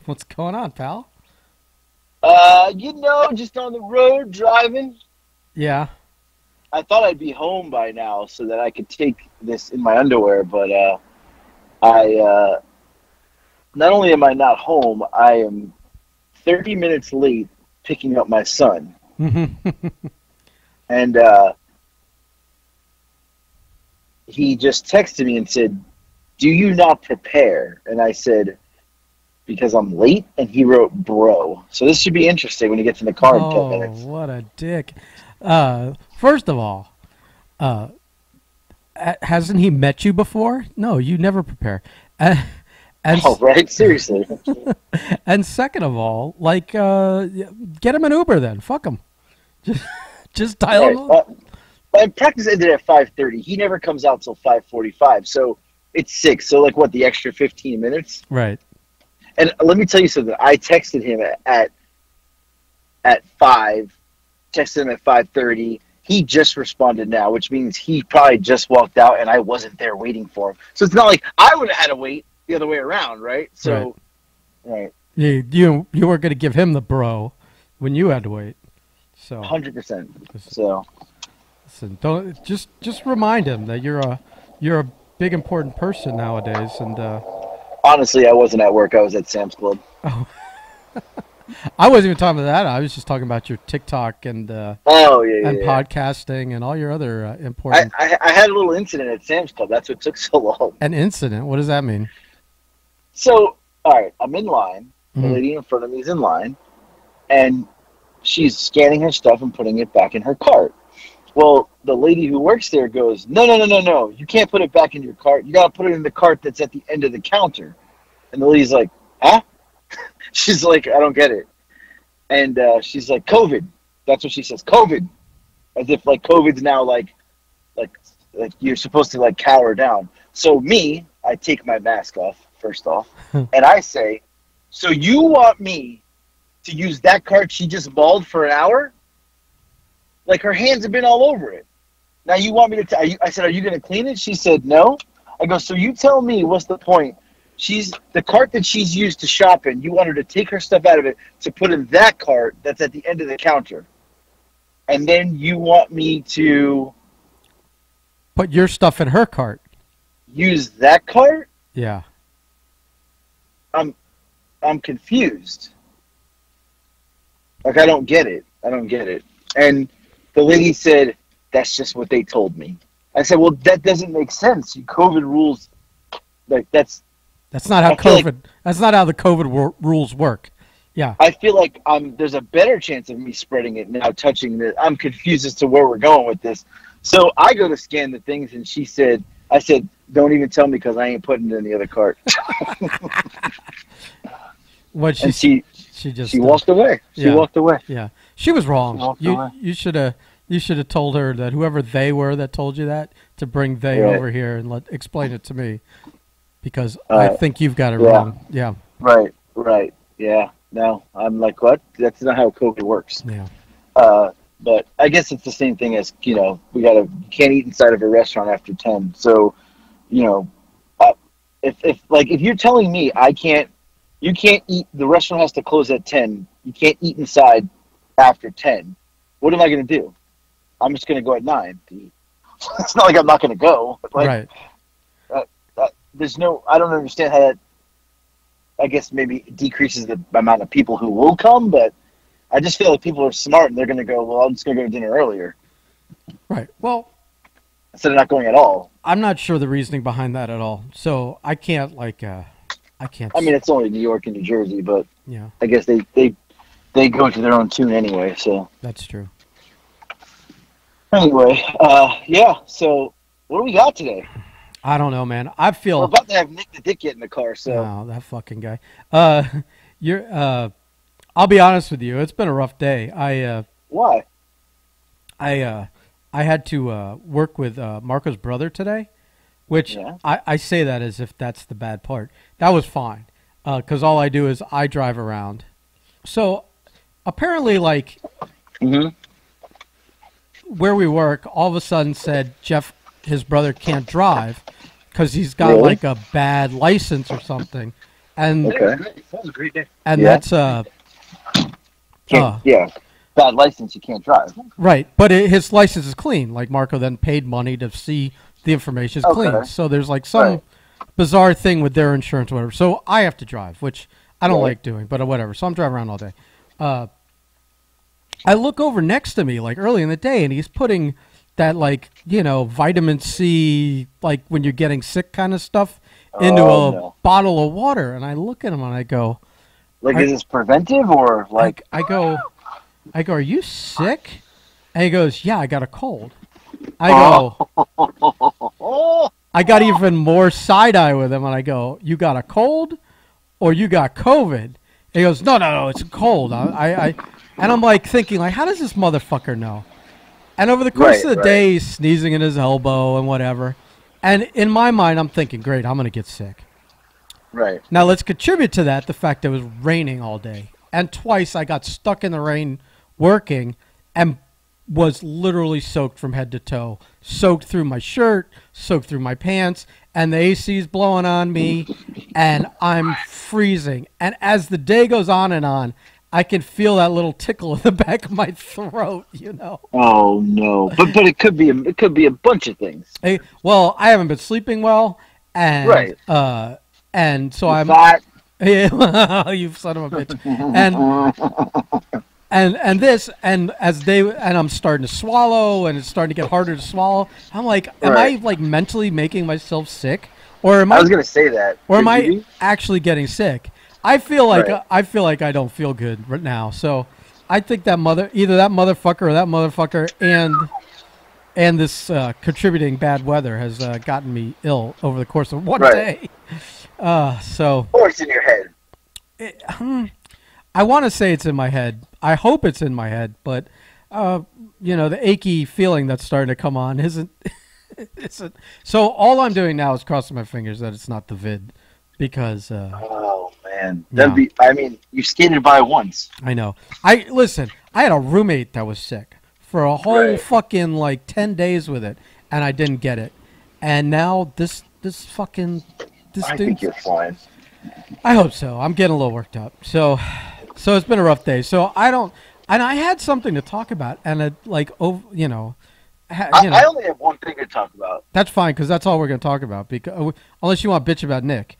What's going on, pal? Just on the road driving. Yeah. I thought I'd be home by now so that I could take this in my underwear, but I not only am I not home, I am 30 minutes late picking up my son. And he just texted me and said, "Do you not prepare?" And I said, "Because I'm late." And he wrote, "Bro." So this should be interesting when he gets in the car in 10 Oh, minutes. what a dick. First of all, uh, hasn't he met you before? No, you never prepare. Uh, and Oh, right? Seriously. and second of all, like, get him an Uber then. Fuck him. Just, just dial him Right. up. My practice ended at 5:30. He never comes out till 5:45. So it's 6. So like what, the extra 15 minutes? Right. And let me tell you something. I texted him at 5, texted him at 5:30. He just responded now, which means he probably just walked out and I wasn't there waiting for him. So it's not like I would have had to wait the other way around, right? Right. So, right. You weren't going to give him the bro when you had to wait. So 100%. So, listen, don't just remind him that you're a big important person nowadays, and honestly, I wasn't at work. I was at Sam's Club. oh, I wasn't even talking about that. I was just talking about your TikTok Oh, yeah, and yeah, yeah. podcasting and all your other I, important I, I had a little incident at Sam's Club. That's what took so long. an incident. What does that mean? So, all right, I'm in line. The Mhm. lady in front of me is in line, and she's scanning her stuff and putting it back in her cart. Well, the lady who works there goes, "No, no, no, no, no. You can't put it back in your cart. You got to put it in the cart that's at the end of the counter." And the lady's like, "Huh?" She's like, "I don't get it." And she's like, "COVID." That's what she says, "COVID." As if like COVID's now like like you're supposed to like cower down. So me, I take my mask off first off, and I say, "So you want me to use that cart she just balled for an hour? Like her hands have been all over it. Now you want me to? I said, "Are you going to clean it?" She said, "No." I go, "So you tell me what's the point? She's the cart that she's used to shop in. You want her to take her stuff out of it to put in that cart that's at the end of the counter, and then you want me to Put your stuff in her cart. use that cart?" Yeah. I'm I'm confused. Like I don't get it. I don't get it. And the lady said, "That's just what they told me." I said, "Well, that doesn't make sense. You COVID rules, like That's not how I feel like That's not how the rules work. Yeah. I feel like there's a better chance of me spreading it now touching the I'm confused as to where we're going with this." So I go to scan the things and I said, "Don't even tell me because I ain't putting it in the other cart." What And she just she walked away. She yeah. walked away. Yeah. She was She wrong. walked away. You should have told her that whoever they were that told you that to bring they Right. over here and explain it to me because I Uh, think you've got it yeah. wrong. Yeah. Right. Right. Yeah. No, I'm like, what? That's not how COVID works. Yeah. But I guess it's the same thing as you can't eat inside of a restaurant after 10. So you know, uh, if you're telling me you can't eat. The restaurant has to close at 10. You can't eat inside after 10. What am I going to do? I'm just going to go at 9 to eat. It's not like I'm not going to go. But like, Right. there's no. I don't understand how that. I guess maybe it decreases the amount of people who will come, but I just feel like people are smart and they're going to go. Well, I'm just going to go to dinner earlier Right. Well, instead of not going at all. I'm not sure the reasoning behind that at all. So I can't I can't. I mean, it's only New York and New Jersey, but Yeah, I guess they go to their own tune anyway. So that's true. anyway, yeah. So what do we got today? I don't know, man. I We're feel about to have Nick the Dick get in the car. So oh, that fucking guy. Uh, you're. I'll be honest with you. It's been a rough day. why? I had to work with Marco's brother today, which Yeah. I say that as if that's the bad part. That was fine, because all I do is I drive around. So apparently, like Mm-hmm. where we work, all of a sudden said Jeff, his brother, can't drive because he's got Really? like a bad license or something, And Okay. That was a great day. and Yeah. that's Yeah. Bad license, you can't drive. right. But his license is clean. Like Marco then paid money to see the information is clean. Okay. So there's like some Right. bizarre thing with their insurance, or whatever. So I have to drive, which I don't Right. like doing, but whatever. So I'm driving around all day. I look over next to me like early in the day, and he's putting that like vitamin C, like when you're getting sick kind of stuff, into a bottle of water. And I look at him and I go, Like, is this preventive or like? I go, are you sick? And he goes, yeah, I got a cold. I go, I got even more side eye with him, and I go, you got a cold, or you got COVID? And he goes, no, it's a cold. And I'm like thinking, like, how does this motherfucker know? And over the course of the day, he's sneezing in his elbow and whatever. And in my mind, I'm thinking, great, I'm gonna get sick. Right. Now let's contribute to that the fact that it was raining all day, and twice I got stuck in the rain working, and was literally soaked from head to toe, soaked through my shirt, soaked through my pants, and the AC's blowing on me, and I'm freezing. And as the day goes on and on, I can feel that little tickle in the back of my throat, Oh no! But it could be a bunch of things. Hey, well, I haven't been sleeping well, and Right. And so I'm fat. Yeah, you son of a bitch. And this, and I'm starting to swallow, and it's starting to get harder to swallow. I'm like, am I like mentally making myself sick, or am I was gonna say that. or am I actually getting sick? I feel like I don't feel good right now. So I think either that motherfucker or that motherfucker and this contributing bad weather has gotten me ill over the course of one day. So. Or it's in your head. I want to say it's in my head. I hope it's in my head, but the achy feeling that's starting to come on isn't. So all I'm doing now is crossing my fingers that it's not the vid, because. Oh man, that'd be. I mean, you skated by once. I know. I had a roommate that was sick for a whole fucking like 10 days with it, and I didn't get it, and now this fucking. I think you're fine. I hope so. I'm getting a little worked up. So it's been a rough day. So I had something to talk about, and I only have one thing to talk about. That's fine, because that's all we're going to talk about. Because unless you want to bitch about Nick.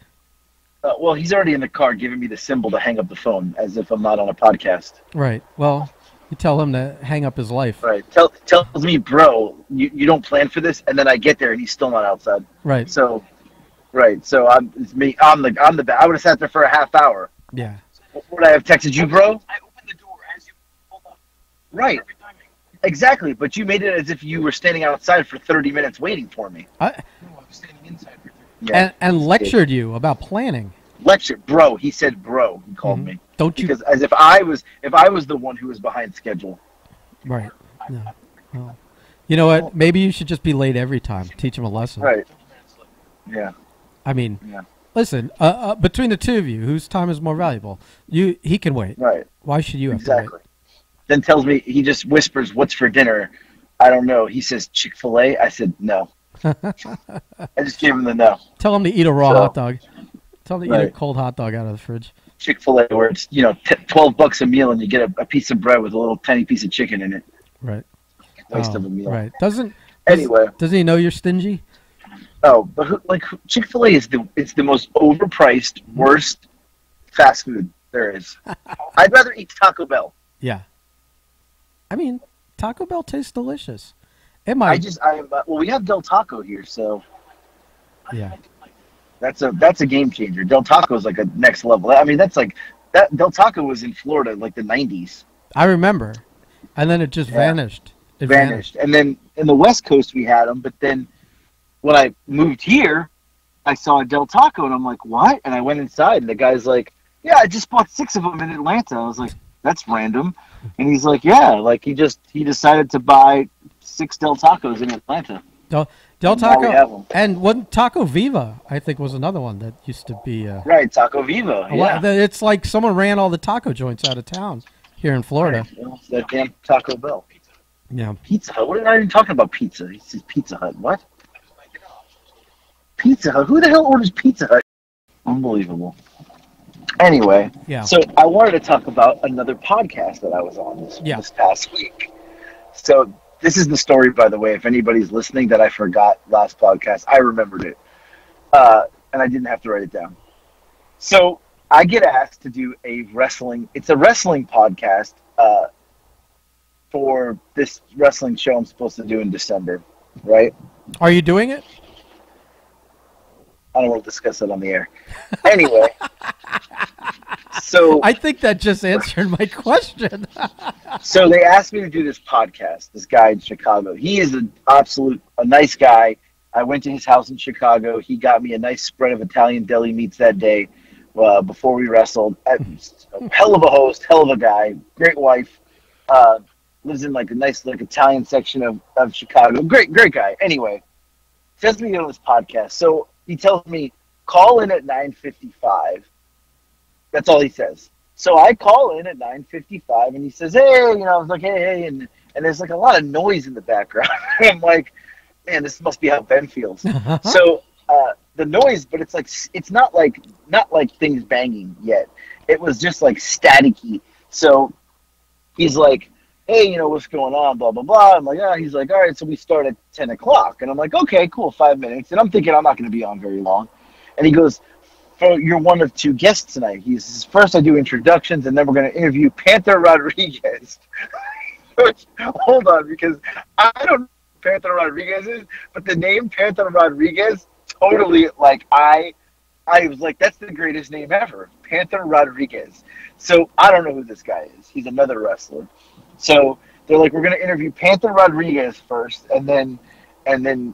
Well, he's already in the car giving me the symbol to hang up the phone, as if I'm not on a podcast. Right. Well, you tell him to hang up his life. Right. Tells me, bro, you don't plan for this, and then I get there and he's still not outside. Right. So. Right, so it's me. I'm the I would have sat there for a half hour. Yeah. Would I have texted you, bro? I opened the door as you pulled up. Right. Exactly, but you made it as if you were standing outside for 30 minutes waiting for me. No, I was standing inside for 30 minutes. Yeah. And lectured you about planning. Lecture, bro. He said, bro. He called me. Don't you? Because as if I was the one who was behind schedule. Right. No. Well, you know what? Maybe you should just be late every time. Teach him a lesson. Right. Yeah. I mean, listen, between the two of you, whose time is more valuable? He can wait. Right. Why should you have to wait? Then tells me, he just whispers, what's for dinner? I don't know. He says Chick-fil-A. I said no. I just gave him the no. Tell him to eat a raw hot dog. Tell him to eat a cold hot dog out of the fridge. Chick-fil-A, where it's $12 a meal and you get a piece of bread with a little tiny piece of chicken in it. Right. Waste of a meal. Right. Doesn't he know you're stingy? Oh, but Chick-fil-A is the most overpriced, worst fast food there is. I'd rather eat Taco Bell. Yeah. I mean, Taco Bell tastes delicious. It might. Well, we have Del Taco here, so yeah. That's a game changer. Del Taco is like a next level. I mean, that Del Taco was in Florida in like the 90s. I remember, and then it just vanished. It vanished, and then in the West Coast we had them, but then when I moved here, I saw a Del Taco, and I'm like, what? And I went inside, and the guy's like, yeah, I just bought 6 of them in Atlanta. I was like, that's random. And he's like, yeah, like he decided to buy 6 Del Tacos in Atlanta. Del Taco, and one Taco Viva, I think, was another one that used to be. Right, Taco Viva, yeah. It's like someone ran all the taco joints out of town here in Florida. Right, well, that damn Taco Bell. Yeah. Pizza Hut. What are you even talking about pizza? He says Pizza Hut. What? Pizza Hut? Who the hell orders Pizza Hut? Unbelievable. Anyway, Yeah. so I wanted to talk about another podcast that I was on this past week. So this is the story, by the way, if anybody's listening that I forgot last podcast, I remembered it. And I didn't have to write it down. So I get asked to do it's a wrestling podcast for this wrestling show I'm supposed to do in December, right? Are you doing it? I don't want to discuss it on the air. Anyway, so I think that just answered my question. so they asked me to do this podcast. This guy in Chicago, he is a nice guy. I went to his house in Chicago. He got me a nice spread of Italian deli meats that day before we wrestled. Hell of a host, hell of a guy, great wife. Lives in like a nice like Italian section of Chicago. Great guy. Anyway, says me on this podcast. So he tells me, call in at 9:55. That's all he says. So I call in at 9:55, and he says, hey, I was like, hey, and there's like a lot of noise in the background. I'm like, man, this must be how Ben feels. So the noise, but it's not like things banging yet. It was just like staticky. So he's like, hey, what's going on, blah, blah, blah. I'm like, he's like, all right, so we start at 10 o'clock. And I'm like, okay, cool, 5 minutes. And I'm thinking I'm not going to be on very long. And he goes, you're one of two guests tonight. He says, first I do introductions, and then we're going to interview Panther Rodriguez. Hold on, because I don't know who Panther Rodriguez is, but the name Panther Rodriguez, totally, like, I was like, that's the greatest name ever, Panther Rodriguez. So I don't know who this guy is. He's another wrestler. So they're like, we're going to interview Panther Rodriguez first, and then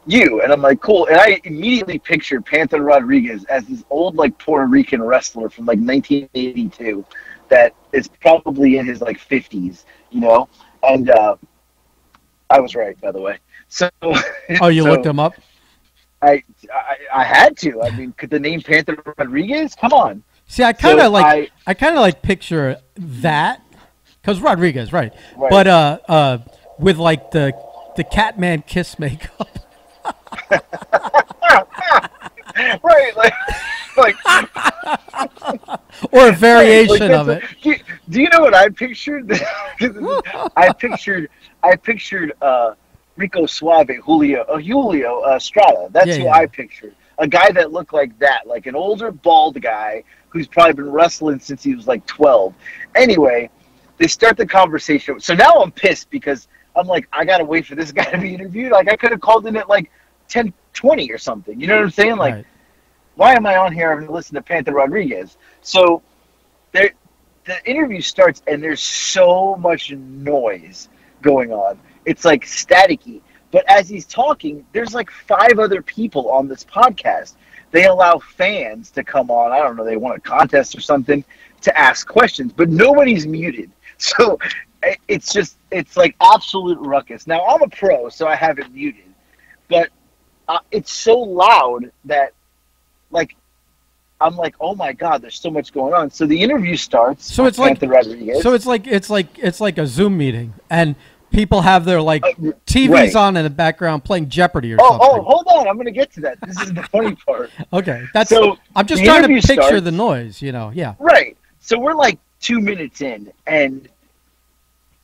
you. And I'm like, cool. And I immediately pictured Panther Rodriguez as this old, like, Puerto Rican wrestler from, like, 1982 that is probably in his, like, 50s, And I was right, by the way. So. Oh, you looked him up? I had to. I mean, could the name Panther Rodriguez? Come on. See, I kind of picture that. Because Rodriguez, right. But with like the Catman kiss makeup. Right, like or a variation of it. Do you know what I pictured? I pictured Rico Suave, Julio Estrada. That's who I pictured. A guy that looked like that, like an older bald guy who's probably been wrestling since he was like 12. Anyway, they start the conversation. So now I'm pissed because I'm like, I got to wait for this guy to be interviewed. Like, I could have called in at like 10:20 or something. You know what I'm saying? Like, right. Why am I on here having to listen to Panther Rodriguez? So the interview starts, and there's so much noise going on. It's like staticky. But as he's talking, there's like 5 other people on this podcast. They allow fans to come on. I don't know, they want a contest or something to ask questions, but nobody's muted. So it's like absolute ruckus. Now, I'm a pro, so I have it muted. But it's so loud that, like, I'm like, oh my God, there's so much going on. So the interview starts. So it's like Rodriguez. So it's like a Zoom meeting, and people have their like TVs right. on in the background playing Jeopardy or something. Oh, hold on, I'm gonna get to that. This is the funny part. Okay, I'm just trying to picture the noise, yeah. Right. So we're like 2 minutes in, and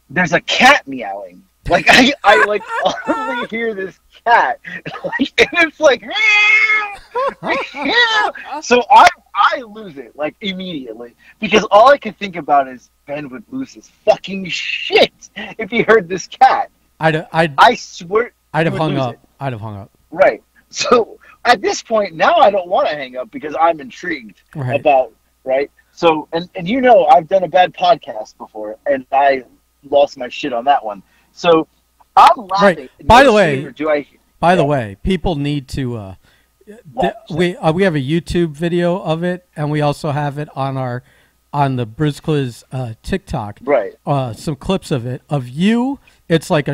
there's a cat meowing. Like I like audibly hear this cat, and it's like, so I lose it like immediately because all I can think about is Ben would lose his fucking shit if he heard this cat. I swear I'd have hung up. I'd have hung up. Right. So at this point now I don't want to hang up because I'm intrigued about right. So and I've done a bad podcast before and I lost my shit on that one. So I'm laughing. Right. By the way, people need to. We have a YouTube video of it, and we also have it on the Brizzcliz TikTok. Right. Some clips of it of you. It's like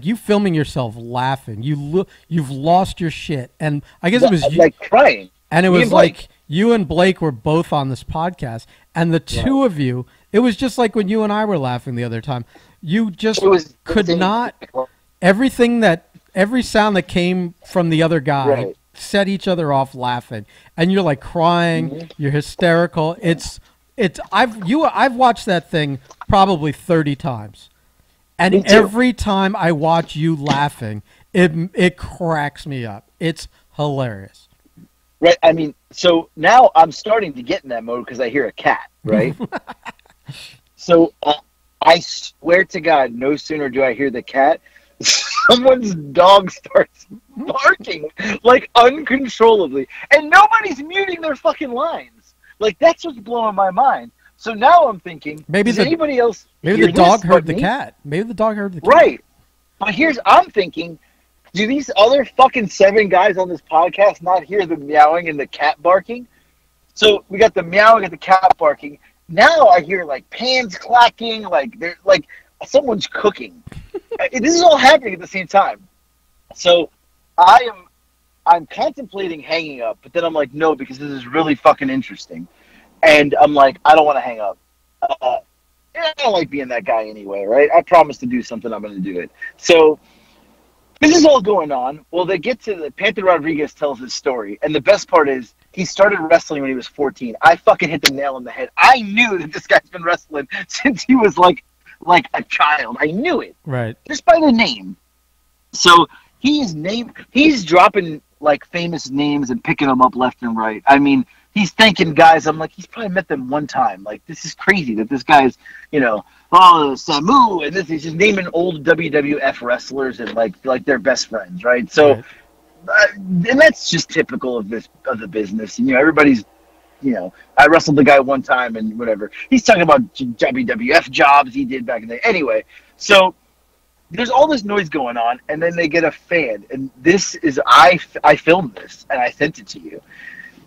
you filming yourself laughing. You've lost your shit, and I guess it was like crying. And it was like you and Blake were both on this podcast, and the two of you. It was just like when you and I were laughing the other time. You just could not. Every sound that came from the other guy set each other off laughing, and you're like crying. Mm-hmm. You're hysterical. I've watched that thing probably 30 times. And every time I watch you laughing, it cracks me up. It's hilarious. Right. I mean, so now I'm starting to get in that mode because I hear a cat, right? So I swear to God, no sooner do I hear the cat, someone's dog starts barking like uncontrollably, and nobody's muting their fucking lines. Like, that's what's blowing my mind. So now I'm thinking, does anybody else maybe hear the dog this heard but the me? cat. Maybe the dog heard the cat. Right. But I'm thinking, do these other fucking 7 guys on this podcast not hear the meowing and the cat barking? So we got the meowing and the cat barking. Now I hear like pans clacking, like they're like someone's cooking. This is all happening at the same time. So I'm contemplating hanging up, but then I'm like, no, because this is really fucking interesting. And I'm like, I don't want to hang up. I don't like being that guy anyway, right? I promised to do something, I'm going to do it. So this is all going on. Well, they get to the Panther Rodriguez tells his story, and the best part is he started wrestling when he was 14. I fucking hit the nail on the head. I knew that this guy's been wrestling since he was like a child. I knew it, right? Just by the name. So he's dropping like famous names and picking them up left and right. I mean, he's thanking guys. I'm like, he's probably met them one time. Like, this is crazy that this guy's, Samu, and this he's just naming old WWF wrestlers and like their best friends, right? So, Right. And that's just typical of the business. And, everybody's, I wrestled the guy one time and whatever. He's talking about WWF jobs he did back in the day. Anyway, so there's all this noise going on, and then they get a fan, and this is I filmed this and I sent it to you.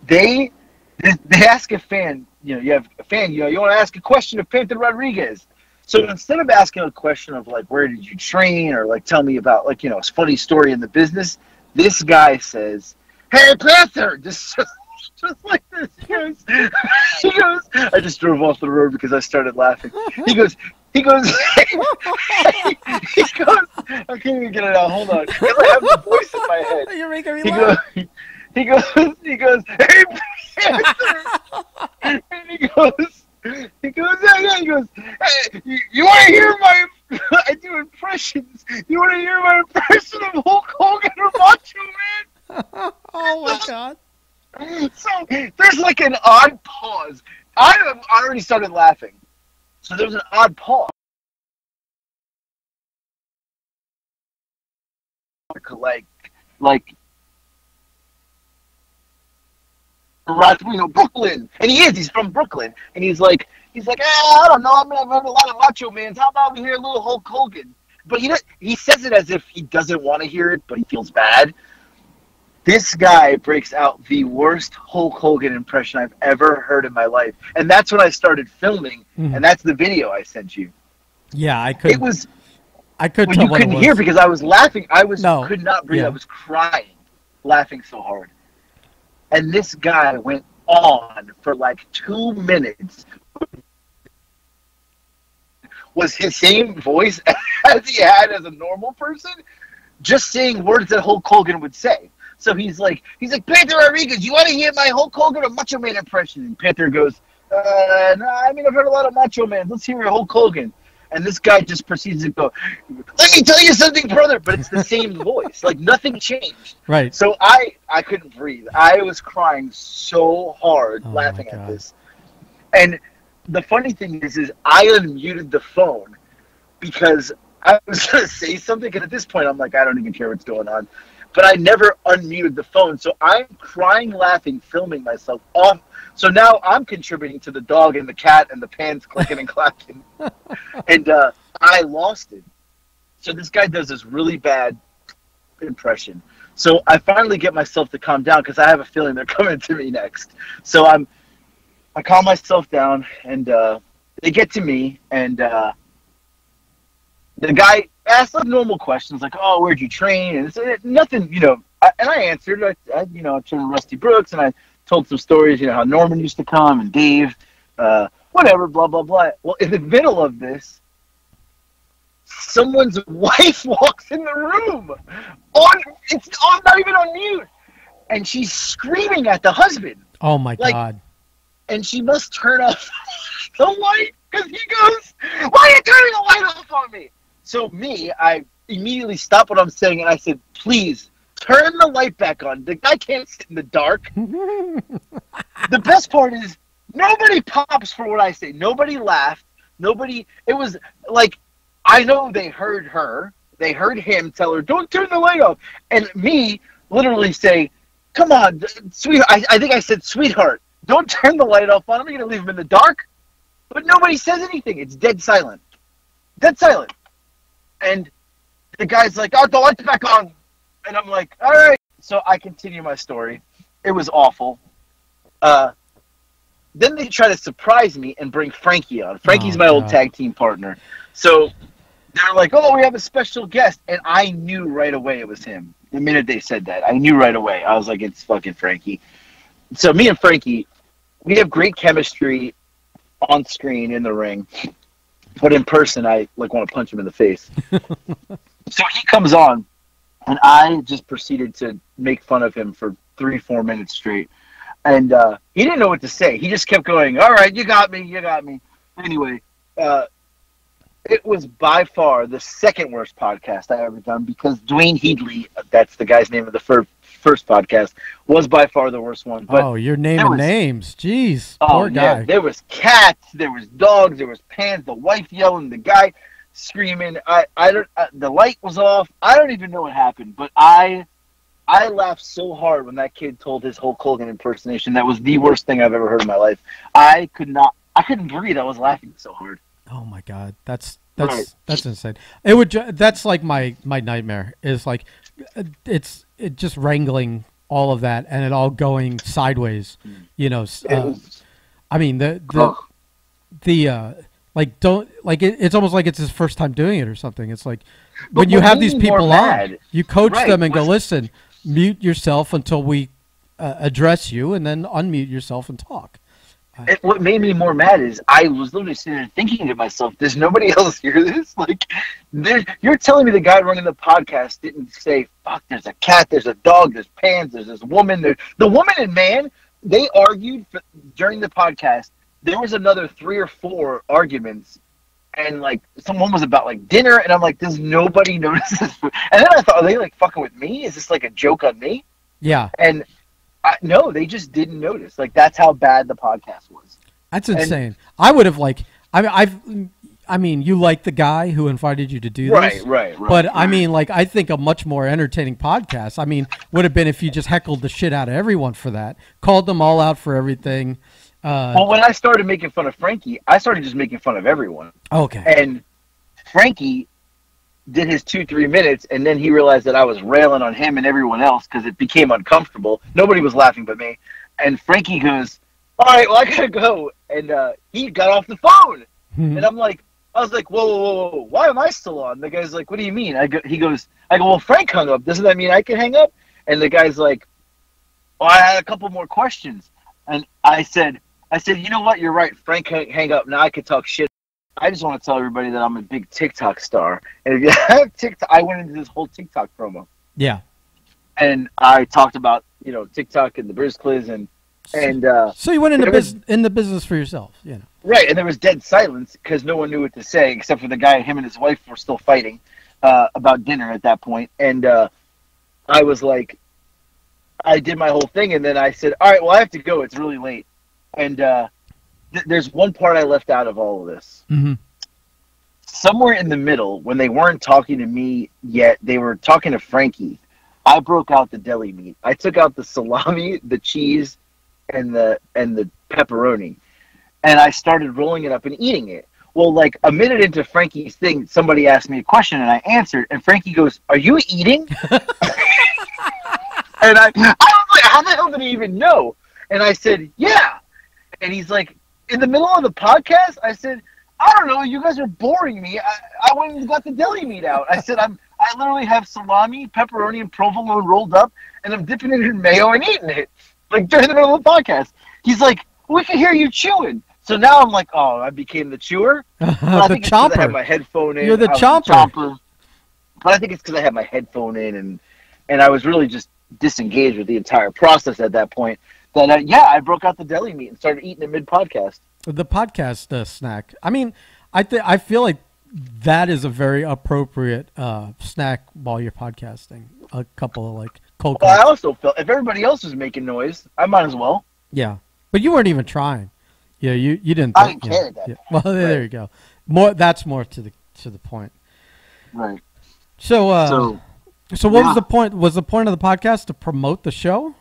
They ask a fan, you have a fan, you want to ask a question of Panther Rodriguez. So instead of asking a question of like, where did you train, or like, tell me about like, a funny story in the business, this guy says, "Hey Panther," just like this. He goes, I just drove off the road because I started laughing. He goes, I can't even get it out. Hold on. Because I have the voice in my head. You're making me laugh. He goes, "Hey Panther," and he goes, "Hey, you want to hear my?" I do impressions. You want to hear my impression of Hulk Hogan or Macho Man? Oh my God! So there's like an odd pause. I already started laughing. So there was an odd pause. Like. Brooklyn, and he's from Brooklyn, and he's like, I don't know, I've heard a lot of Macho Mans. How about we hear a little Hulk Hogan? But he says it as if he doesn't want to hear it, but he feels bad. This guy breaks out the worst Hulk Hogan impression I've ever heard in my life, and that's when I started filming, and that's the video I sent you. Yeah, I couldn't. I couldn't. Well, you couldn't hear because I was laughing. No. Could not breathe. Yeah. I was crying, laughing so hard. And this guy went on for like 2 minutes. Was his same voice as he had as a normal person, just saying words that Hulk Hogan would say. So he's like, Panther Rodriguez, you want to hear my Hulk Hogan or Macho Man impression? And Panther goes, no, I've heard a lot of Macho Man. Let's hear your Hulk Hogan. And this guy just proceeds to go, let me tell you something, brother. But it's the same voice. Like, nothing changed. Right. So I couldn't breathe. I was crying so hard laughing at this. And the funny thing is I unmuted the phone because I was going to say something. And at this point, I'm like, I don't even care what's going on. But I never unmuted the phone. So I'm crying, laughing, filming myself off. So now I'm contributing to the dog and the cat and the pans clicking and clacking. And I lost it. So this guy does this really bad impression. So I finally get myself to calm down because I have a feeling they're coming to me next. So I calm myself down, and they get to me, and the guy asked like normal questions like, "Oh, where'd you train?" And it's nothing, and I answered. I trained Rusty Brooks, and I told some stories, how Norman used to come and Dave, whatever, blah, blah, blah. Well, in the middle of this, someone's wife walks in the room. Not even on mute. And she's screaming at the husband. Oh, my God. and she must turn off the light because he goes, "Why are you turning the light off on me?" So I immediately stopped what I'm saying and I said, "Please turn the light back on. The guy can't sit in the dark." The best part is nobody pops for what I say. Nobody laughed. Nobody. It was like, I know they heard her. They heard him tell her, "Don't turn the light off," and me literally say, "Come on, sweetheart." I think I said, "Sweetheart, don't turn the light off on him. You're gonna leave him in the dark." But nobody says anything. It's dead silent. Dead silent. And the guy's like, "Oh, the light's back on." And I'm like, "All right." So I continue my story. It was awful. Then they try to surprise me and bring Frankie on. Frankie's my old tag team partner. So they're like, "Oh, we have a special guest." And I knew right away it was him. The minute they said that, I knew right away. I was like, it's fucking Frankie. So me and Frankie, we have great chemistry on screen in the ring. But in person, I want to punch him in the face. So he comes on, and I just proceeded to make fun of him for 3-4 minutes straight. And he didn't know what to say. He just kept going, "All right, you got me, you got me." Anyway, it was by far the second worst podcast I ever done because Dwayne Headley, that's the guy's name of the first podcast, was by far the worst one. But you're naming names. Jeez, poor guy. Yeah, there was cats, there was dogs, there was pans, the wife yelling, the guy screaming. The light was off. I don't even know what happened, but I laughed so hard when that kid told his Hulk Hogan impersonation. That was the worst thing I've ever heard in my life. I couldn't breathe. I was laughing so hard. Oh my God, that's Right. insane. That's like my nightmare. Is like it's just wrangling all of that and it all going sideways. You know, I mean it's almost like it's his first time doing it or something. It's like when you have these people on, you coach them and go, "Listen, mute yourself until we address you, and then unmute yourself and talk." And what made me more mad is I was literally sitting there thinking to myself, "Does nobody else hear this? Like, you're telling me the guy running the podcast didn't say, 'Fuck, there's a cat, there's a dog, there's pans, there's this woman." The woman and man, they argued during the podcast. There was another 3 or 4 arguments, and someone was about dinner, and I'm like, "Does nobody notice this?" And then I thought, are they fucking with me? Is this a joke on me? Yeah. And no, they just didn't notice. That's how bad the podcast was. That's insane. I would have I mean, you like the guy who invited you to do this, right. But I mean, I think a much more entertaining podcast, I mean, would have been if you just heckled the shit out of everyone for that, called them all out for everything. Well, when I started making fun of Frankie, I started just making fun of everyone. Okay. And Frankie did his 2-3 minutes, and then he realized that I was railing on him and everyone else because it became uncomfortable. Nobody was laughing but me. And Frankie goes, "All right, well, I gotta go." And he got off the phone. And I was like, whoa, why am I still on? The guy's like, "What do you mean?" He goes, "Well, Frank hung up. Doesn't that mean I can hang up?" And the guy's like, "Oh, I had a couple more questions." And I said, "You know what? You're right. Frank hang up. Now I can talk shit." I just want to tell everybody that I'm a big TikTok star. And if you have TikTok, I went into this whole TikTok promo. Yeah. And I talked about, TikTok and the Briz Quiz and so you went in the business for yourself, Right, and there was dead silence because no one knew what to say except for the guy. Him and his wife were still fighting about dinner at that point. And I was like, I did my whole thing, and then I said, "All right, well, I have to go. It's really late." And there's one part I left out of all of this. Mm-hmm. Somewhere in the middle, when they weren't talking to me yet, they were talking to Frankie. I broke out the deli meat. I took out the salami, the cheese, and the pepperoni, and I started rolling it up and eating it. Well, a minute into Frankie's thing, somebody asked me a question, and I answered, and Frankie goes, "Are you eating?" And I was like, "How the hell did he even know?" And I said, "Yeah." And he's like, "In the middle of the podcast?" I said, "I don't know. You guys are boring me. I went and got the deli meat out." I said, I literally have salami, pepperoni, and provolone rolled up, and I'm dipping it in mayo and eating it, during the middle of the podcast. He's like, "We can hear you chewing." So now I'm like, oh, I became the chewer. But I think it's because I had my headphone in. You're the chomper. But I think it's because I had my headphone in, and I was really just disengaged with the entire process at that point. That yeah, I broke out the deli meat and started eating it mid-podcast. The podcast snack. I mean, I feel like that is a very appropriate snack while you're podcasting. A couple of like cold Well, I cuts. also felt if everybody else is making noise, I might as well. Yeah, but you weren't even trying. Yeah, you didn't. I didn't care at that Yeah. point. Well, there you go. That's more to the point. Right. So what yeah. was the point? Was the point of the podcast to promote the show?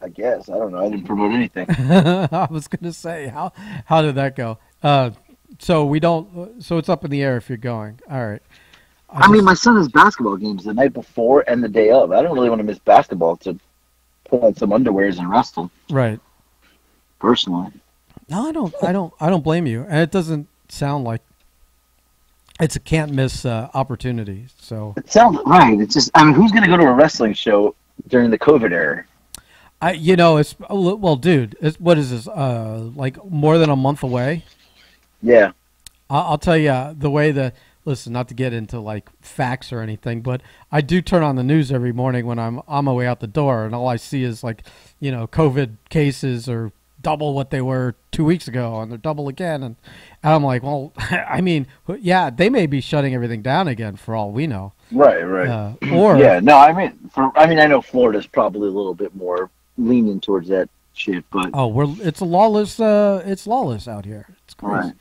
I guess I don't know. I didn't promote anything. I was gonna say how did that go? So we don't. So it's up in the air if you're going. All right. I mean, my son has basketball games the night before and the day of. I don't really want to miss basketball to put on some underwears and wrestle. Right. Personally. No, I don't blame you, and it doesn't sound like it's a can't miss opportunity. So It sounds right. It's just, I mean, who's going to go to a wrestling show during the COVID era? it's well, dude. What is this? Like more than a month away. Yeah. I'll tell you the way that. Listen, not to get into like facts or anything, but I do turn on the news every morning when I'm on my way out the door, and all I see is like, COVID cases are double what they were 2 weeks ago, and they're double again, and I'm like, well, I mean, yeah, they may be shutting everything down again for all we know. Right. Or yeah, no, I know Florida's probably a little bit more lenient towards that shit, but it's lawless out here. It's crazy. right.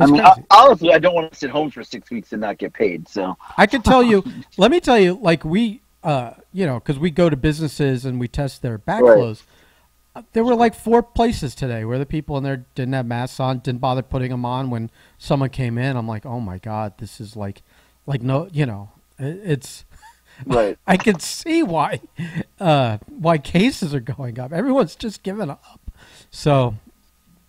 It's I mean, crazy. honestly, I don't want to sit home for 6 weeks and not get paid. So I could tell you. Let me tell you, like we, because we go to businesses and we test their backflows. There were like 4 places today where the people in there didn't have masks on, didn't bother putting them on when someone came in. I'm like, oh my god, this is like no, it's. right. I can see why cases are going up. Everyone's just giving up. So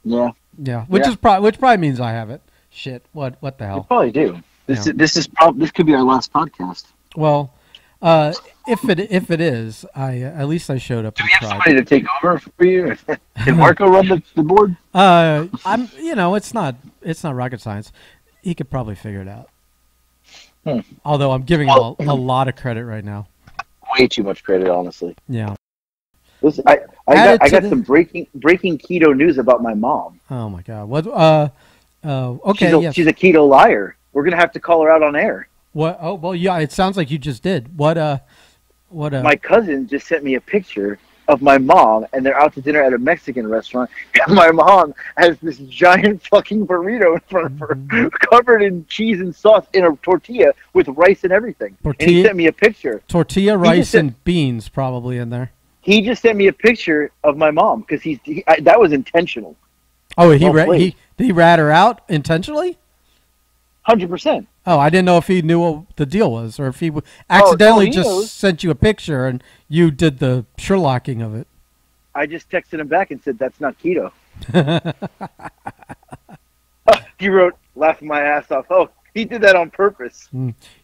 Yeah. yeah, which probably means I have it. Shit, what the You hell? probably do. This could be our last podcast. Well, if it is, at least I showed up Do and we have tried. somebody to take over for you? Can Marco run the board? It's not rocket science. He could probably figure it out. Although I'm giving him a lot of credit right now. Way too much credit, honestly. Yeah. Listen, I got some breaking keto news about my mom. Oh my god. What? Okay. She's a keto liar. We're gonna have to call her out on air. What? Oh well, yeah. It sounds like you just did. What? My cousin just sent me a picture of my mom, and they're out to dinner at a Mexican restaurant. And my mom has this giant fucking burrito in front of her, covered in cheese and sauce in a tortilla with rice and everything. And he sent me a picture. Tortilla, rice, and beans probably in there. He just sent me a picture of my mom because that was intentional. Oh, did he rat her out intentionally? 100%. Oh, I didn't know if he knew what the deal was, or if he accidentally he just knows. sent you a picture and you did the Sherlocking of it. I just texted him back and said, that's not keto. He wrote, laughing my ass off. Oh, he did that on purpose.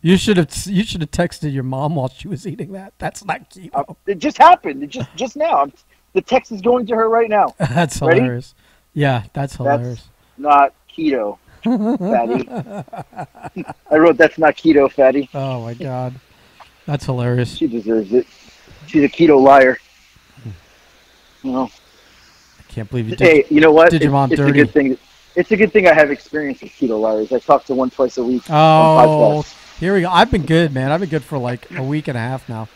You should have texted your mom while she was eating that. That's not keto. It just happened. It just now. The text is going to her right now. That's Ready? hilarious. Yeah, that's hilarious. That's not keto, fatty. I wrote, that's not keto, fatty. Oh my god, that's hilarious. She deserves it. She's a keto liar. I can't believe you did. Hey, you know what? Did your mom it's dirty? A good thing. It's a good thing I have experience with keto liars. I talk to one twice a week. Oh, here we go. I've been good, man. I've been good for like a week and a half now.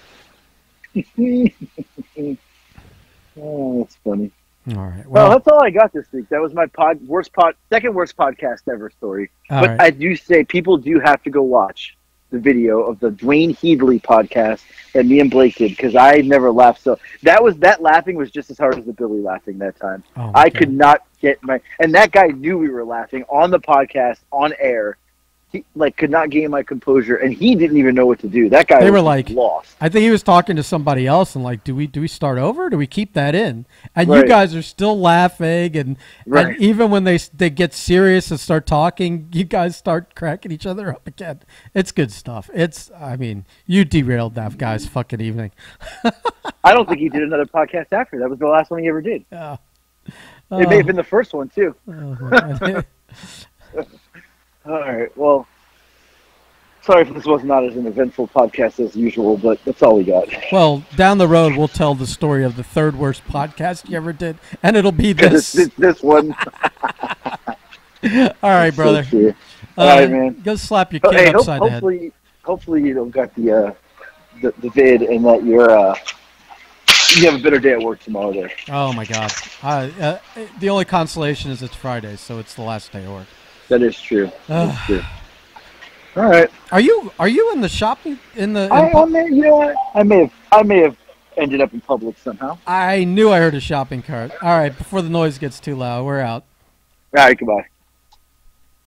Oh, that's funny. All right. Well, that's all I got this week. That was my second worst podcast ever story. All But right. I do say people do have to go watch the video of the Dwayne Headley podcast that me and Blake did because I never laughed. So that laughing was just as hard as the Billy laughing that time. Oh, I could not get and that guy knew we were laughing on the podcast on air. He could not gain my composure, and he didn't even know what to do. That guy was lost. I think he was talking to somebody else, and like, do we start over? Or do we keep that in? And Right. you guys are still laughing, and even when they get serious and start talking, you guys start cracking each other up again. It's good stuff. You derailed that guy's fucking evening. I don't think he did another podcast after. That was the last one he ever did. Yeah. It may have been the first one too. Oh, All right. Well, Sorry if this was not as an eventful podcast as usual, but that's all we got. Well, down the road, we'll tell the story of the third worst podcast you ever did, and it'll be this. This one. All right, brother. So all right, man. Go slap your kid upside the head. Hopefully you don't got the vid and that you have a better day at work tomorrow there. Oh my God. The only consolation is it's Friday, so it's the last day of work. That is true. That's true. All right. Are you in the shopping in the? I'm there. You know what? I may have ended up in public somehow. I knew I heard a shopping cart. All right, before the noise gets too loud, we're out. All right. Goodbye.